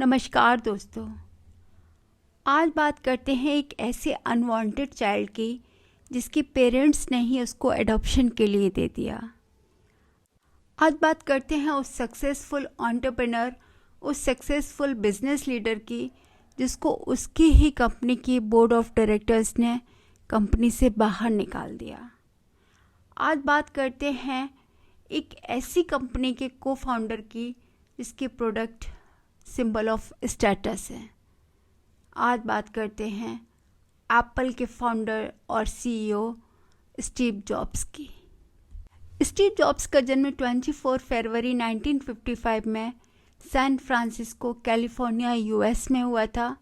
नमस्कार दोस्तों। आज बात करते हैं एक ऐसे अनवांटेड चाइल्ड की जिसके पेरेंट्स ने ही उसको एडॉप्शन के लिए दे दिया। आज बात करते हैं उस सक्सेसफुल एंटरप्रेन्योर, उस सक्सेसफुल बिजनेस लीडर की जिसको उसकी ही कंपनी की बोर्ड ऑफ डायरेक्टर्स ने कंपनी से बाहर निकाल दिया। आज बात करते हैं एक ऐसी कंपनी के को फाउंडर की जिसके प्रोडक्ट सिंबल ऑफ स्टेटस है। आज बात करते हैं एप्पल के फाउंडर और सीईओ स्टीव जॉब्स की। स्टीव जॉब्स का जन्म 24 फरवरी 1955 में सैन फ्रांसिस्को, कैलिफोर्निया, यूएस में हुआ था।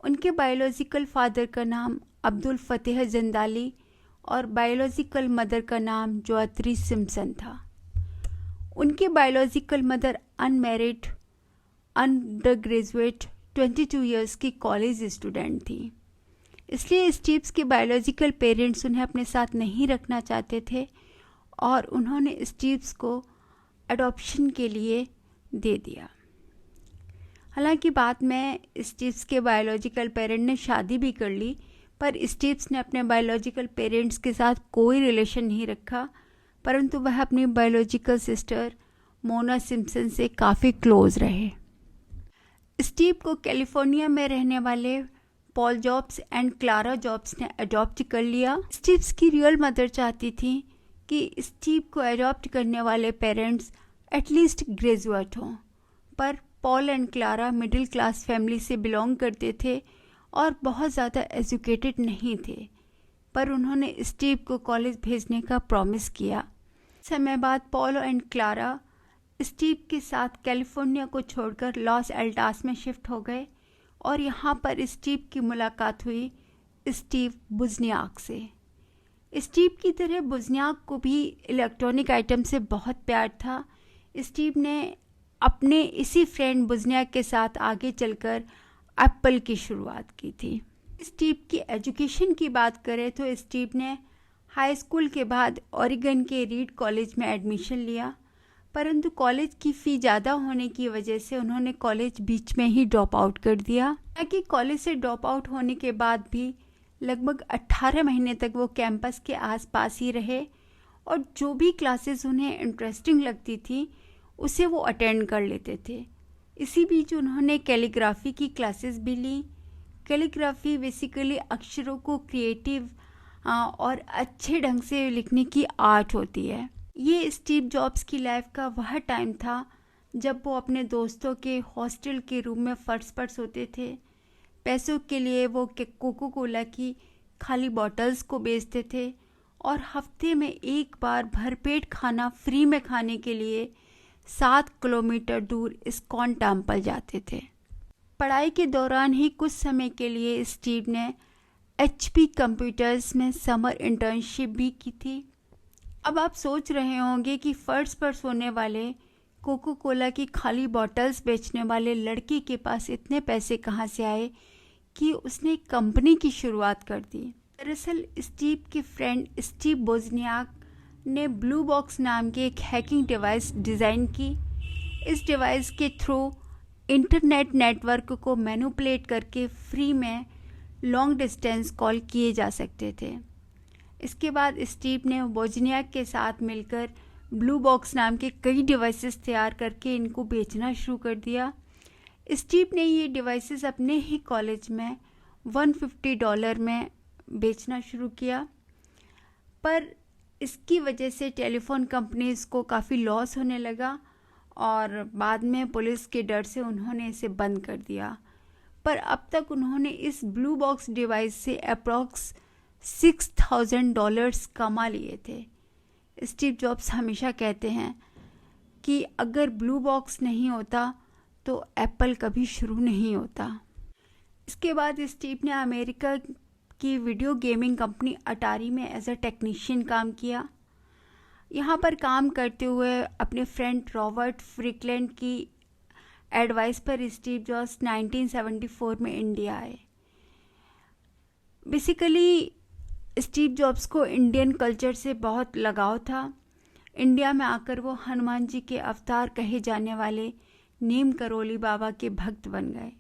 उनके बायोलॉजिकल फादर का नाम अब्दुल फतेह जंदाली और बायोलॉजिकल मदर का नाम जोआत्री सिम्पसन था। उनकी biological mother unmarried under graduate 22 years की कॉलेज स्टूडेंट थी। इसलिए स्टीव्स के बायोलॉजिकल पेरेंट्स उन्हें अपने साथ नहीं रखना चाहते थे और उन्होंने स्टीव्स को अडॉप्शन के लिए दे दिया। हालांकि बाद में स्टीव्स के बायोलॉजिकल पेरेंट ने शादी भी कर ली, पर स्टीव्स ने अपने बायोलॉजिकल पेरेंट्स के साथ कोई रिलेशन नहीं रखा, परंतु वह अपनी बायोलॉजिकल सिस्टर मोना सिम्पसन से काफ़ी क्लोज रहे। स्टीव को कैलिफोर्निया में रहने वाले Paul jobs and Clara jobs ने अडॉप्ट कर लिया। स्टीव्स की रियल मदर चाहती थी कि स्टीव को अडॉप्ट करने वाले पेरेंट्स एटलीस्ट ग्रेजुएट हों, पर Paul and Clara middle class family से बिलोंग करते थे और बहुत ज़्यादा एजुकेटेड नहीं थे, पर उन्होंने स्टीव को कॉलेज भेजने का प्रॉमिस किया। समय बाद पॉल एंड क्लारा स्टीव के साथ कैलिफोर्निया को छोड़कर लॉस एल्टास में शिफ्ट हो गए और यहाँ पर स्टीव की मुलाकात हुई स्टीव बुजनियाक से। स्टीव की तरह बुजनियाक को भी इलेक्ट्रॉनिक आइटम से बहुत प्यार था। स्टीव ने अपने इसी फ्रेंड बुजनियाक के साथ आगे चलकर एप्पल की शुरुआत की थी। स्टीव की एजुकेशन की बात करें तो स्टीव ने हाई स्कूल के बाद ओरेगन के रीड कॉलेज में एडमिशन लिया, परंतु कॉलेज की फ़ी ज़्यादा होने की वजह से उन्होंने कॉलेज बीच में ही ड्रॉप आउट कर दिया। हालांकि कॉलेज से ड्रॉप आउट होने के बाद भी लगभग 18 महीने तक वो कैंपस के आसपास ही रहे और जो भी क्लासेस उन्हें इंटरेस्टिंग लगती थी उसे वो अटेंड कर लेते थे। इसी बीच उन्होंने कैलीग्राफी की क्लासेस भी ली। कैलीग्राफी बेसिकली अक्षरों को क्रिएटिव और अच्छे ढंग से लिखने की आर्ट होती है। ये स्टीव जॉब्स की लाइफ का वह टाइम था जब वो अपने दोस्तों के हॉस्टल के रूम में फर्श पर सोते थे। पैसों के लिए वो कोको कोला की खाली बॉटल्स को बेचते थे और हफ्ते में एक बार भरपेट खाना फ्री में खाने के लिए 7 किलोमीटर दूर इस्कॉन टेम्पल जाते थे। पढ़ाई के दौरान ही कुछ समय के लिए स्टीव ने HP कंप्यूटर्स में समर इंटर्नशिप भी की थी। अब आप सोच रहे होंगे कि फर्श पर सोने वाले कोको कोला की खाली बॉटल्स बेचने वाले लड़के के पास इतने पैसे कहाँ से आए कि उसने कंपनी की शुरुआत कर दी। दरअसल स्टीव के फ्रेंड स्टीव बोजनियाक ने ब्लू बॉक्स नाम की एक हैकिंग डिवाइस डिज़ाइन की। इस डिवाइस के थ्रू इंटरनेट नेटवर्क को मैनिपुलेट करके फ्री में लॉन्ग डिस्टेंस कॉल किए जा सकते थे। इसके बाद स्टीव ने बोजनियाक के साथ मिलकर ब्लू बॉक्स नाम के कई डिवाइसेस तैयार करके इनको बेचना शुरू कर दिया। स्टीव ने ये डिवाइसेस अपने ही कॉलेज में $150 में बेचना शुरू किया, पर इसकी वजह से टेलीफोन कंपनीज को काफ़ी लॉस होने लगा और बाद में पुलिस के डर से उन्होंने इसे बंद कर दिया। पर अब तक उन्होंने इस ब्लू बॉक्स डिवाइस से अप्रॉक्स $6,000 कमा लिए थे। स्टीव जॉब्स हमेशा कहते हैं कि अगर ब्लू बॉक्स नहीं होता तो एप्पल कभी शुरू नहीं होता। इसके बाद स्टीव ने अमेरिका की वीडियो गेमिंग कंपनी अटारी में एज अ टेक्नीशियन काम किया। यहाँ पर काम करते हुए अपने फ्रेंड रॉबर्ट फ्रिकलैंड की एडवाइस पर स्टीव जॉब्स 1974 में इंडिया आए। बेसिकली स्टीव जॉब्स को इंडियन कल्चर से बहुत लगाव था। इंडिया में आकर वो हनुमान जी के अवतार कहे जाने वाले नीम करोली बाबा के भक्त बन गए।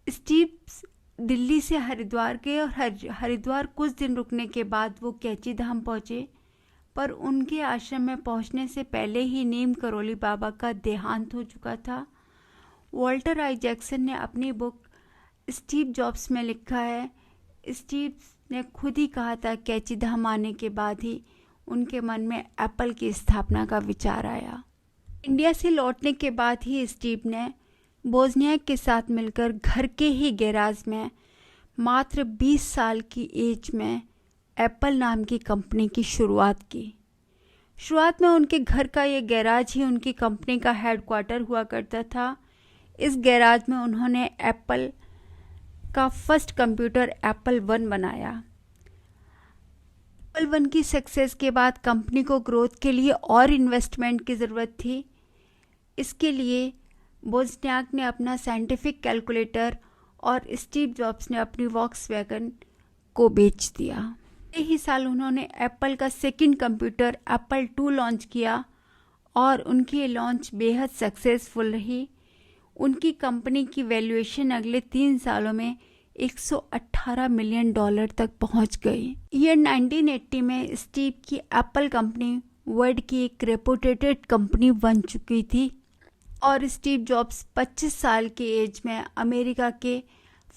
स्टीव दिल्ली से हरिद्वार गए और हरिद्वार कुछ दिन रुकने के बाद वो कैची धाम पहुँचे, पर उनके आश्रम में पहुँचने से पहले ही नीम करोली बाबा का देहांत हो चुका था। वॉल्टर आई जैक्सन ने अपनी बुक स्टीव जॉब्स में लिखा है, स्टीव ने खुद ही कहा था कैची धाम आने के बाद ही उनके मन में एप्पल की स्थापना का विचार आया। इंडिया से लौटने के बाद ही स्टीव ने बोजनियाक के साथ मिलकर घर के ही गैराज में मात्र 20 साल की एज में एप्पल नाम की कंपनी की शुरुआत की। शुरुआत में उनके घर का ये गैराज ही उनकी कंपनी का हेडक्वार्टर हुआ करता था। इस गैराज में उन्होंने एप्पल का फर्स्ट कंप्यूटर एप्पल 1 बनाया। एप्पल 1 की सक्सेस के बाद कंपनी को ग्रोथ के लिए और इन्वेस्टमेंट की ज़रूरत थी। इसके लिए बोजनियाक ने अपना साइंटिफिक कैलकुलेटर और स्टीव जॉब्स ने अपनी वॉक्सवैगन को बेच दिया। यही साल उन्होंने एप्पल का सेकंड कंप्यूटर एप्पल 2 लॉन्च किया और उनकी ये लॉन्च बेहद सक्सेसफुल रही। उनकी कंपनी की वैल्यूएशन अगले 3 सालों में $118 मिलियन तक पहुंच गई। ईयर 1980 में स्टीव की एप्पल कंपनी वर्ल्ड की एक रेपुटेटेड कंपनी बन चुकी थी और स्टीव जॉब्स 25 साल की एज में अमेरिका के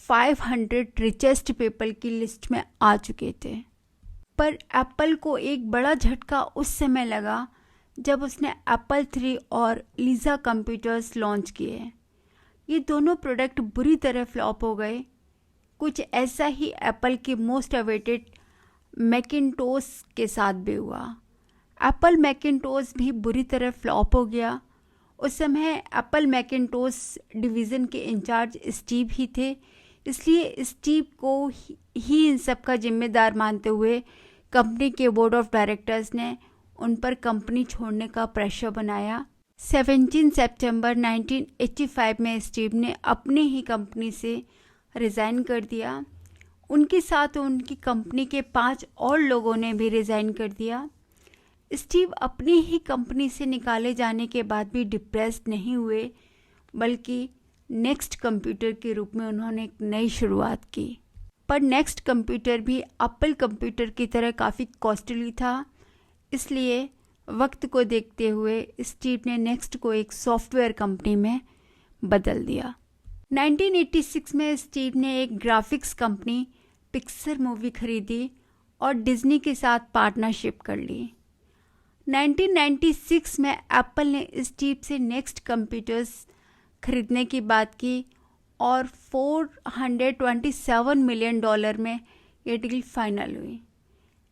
500 रिचेस्ट पीपल की लिस्ट में आ चुके थे। पर एप्पल को एक बड़ा झटका उस समय लगा जब उसने एप्पल 3 और लीजा कंप्यूटर्स लॉन्च किए। ये दोनों प्रोडक्ट बुरी तरह फ्लॉप हो गए। कुछ ऐसा ही एप्पल की मोस्ट अवेटेड मैकिन्टोश के साथ भी हुआ। एप्पल मैकिन्टोश भी बुरी तरह फ्लॉप हो गया। उस समय एप्पल मैकिन्टोश डिवीज़न के इंचार्ज स्टीव ही थे, इसलिए स्टीव को ही इन सब का जिम्मेदार मानते हुए कंपनी के बोर्ड ऑफ डायरेक्टर्स ने उन पर कंपनी छोड़ने का प्रेशर बनाया। 17 सितंबर 1985 में स्टीव ने अपनी ही कंपनी से रिज़ाइन कर दिया। उनके साथ उनकी कंपनी के 5 और लोगों ने भी रिज़ाइन कर दिया। स्टीव अपनी ही कंपनी से निकाले जाने के बाद भी डिप्रेस्ड नहीं हुए, बल्कि नेक्स्ट कंप्यूटर के रूप में उन्होंने एक नई शुरुआत की। पर नेक्स्ट कंप्यूटर भी एप्पल कंप्यूटर की तरह काफ़ी कॉस्टली था, इसलिए वक्त को देखते हुए स्टीव ने नेक्स्ट को एक सॉफ्टवेयर कंपनी में बदल दिया। 1986 में स्टीव ने एक ग्राफिक्स कंपनी पिक्सर मूवी खरीदी और डिज्नी के साथ पार्टनरशिप कर ली। 1996 में एप्पल ने स्टीव से नेक्स्ट कंप्यूटर्स खरीदने की बात की और $427 मिलियन में ये डील फाइनल हुई।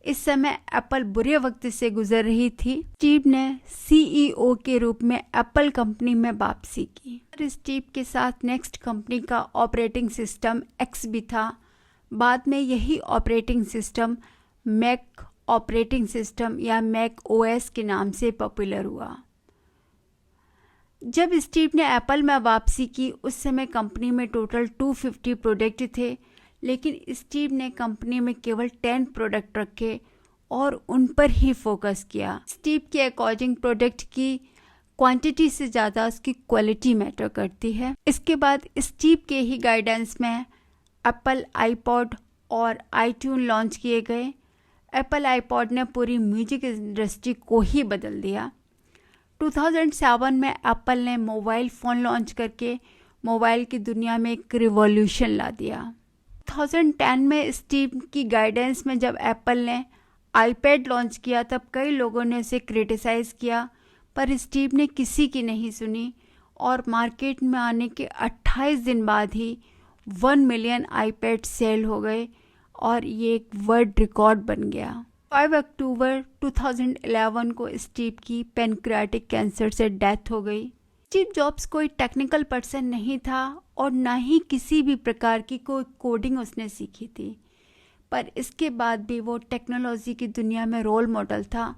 इस समय एप्पल बुरे वक्त से गुजर रही थी। स्टीव ने CEO के रूप में एप्पल कंपनी में वापसी की। स्टीव के साथ नेक्स्ट कंपनी का ऑपरेटिंग सिस्टम X भी था। बाद में यही operating system Mac operating system या मैक OS के नाम से पॉपुलर हुआ। जब स्टीव ने एप्पल में वापसी की उस समय कंपनी में टोटल 250 प्रोडक्ट थे, लेकिन स्टीव ने कंपनी में केवल 10 प्रोडक्ट रखे और उन पर ही फोकस किया। स्टीव के अकॉर्डिंग प्रोडक्ट की क्वांटिटी से ज़्यादा उसकी क्वालिटी मैटर करती है। इसके बाद स्टीव के ही गाइडेंस में एप्पल आईपॉड और आईट्यून लॉन्च किए गए। एप्पल आईपॉड ने पूरी म्यूजिक इंडस्ट्री को ही बदल दिया। 2007 में एप्पल ने मोबाइल फ़ोन लॉन्च करके मोबाइल की दुनिया में एक रिवॉल्यूशन ला दिया। 2010 में स्टीव की गाइडेंस में जब एप्पल ने आईपैड लॉन्च किया तब कई लोगों ने उसे क्रिटिसाइज़ किया, पर स्टीव ने किसी की नहीं सुनी और मार्केट में आने के 28 दिन बाद ही 1 मिलियन आईपैड सेल हो गए और ये एक वर्ल्ड रिकॉर्ड बन गया। 5 अक्टूबर 2011 को स्टीव की पैनक्रियाटिक कैंसर से डेथ हो गई। स्टीव जॉब्स कोई टेक्निकल पर्सन नहीं था और ना ही किसी भी प्रकार की कोई कोडिंग उसने सीखी थी, पर इसके बाद भी वो टेक्नोलॉजी की दुनिया में रोल मॉडल था,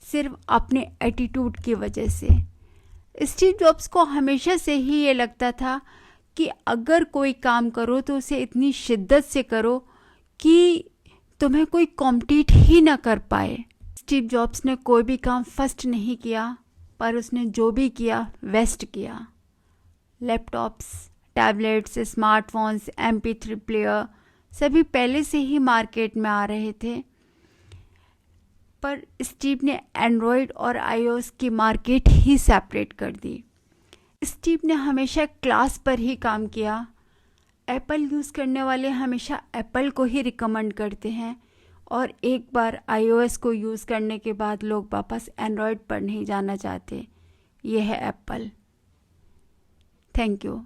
सिर्फ अपने एटीट्यूड की वजह से। स्टीव जॉब्स को हमेशा से ही ये लगता था कि अगर कोई काम करो तो उसे इतनी शिद्दत से करो कि तुम्हें कोई कॉम्पीट ही ना कर पाए। स्टीव जॉब्स ने कोई भी काम फर्स्ट नहीं किया, पर उसने जो भी किया वेस्ट किया। Laptops, tablets, smartphones, MP3 player सभी पहले से ही मार्केट में आ रहे थे, पर स्टीव ने एंड्रॉयड और iOS की मार्केट ही सेपरेट कर दी। स्टीव ने हमेशा क्लास पर ही काम किया। एप्पल यूज़ करने वाले हमेशा एप्पल को ही रिकमेंड करते हैं, और एक बार iOS को यूज़ करने के बाद लोग वापस एंड्रॉयड पर नहीं जाना चाहते। ये है एप्पल। Thank you.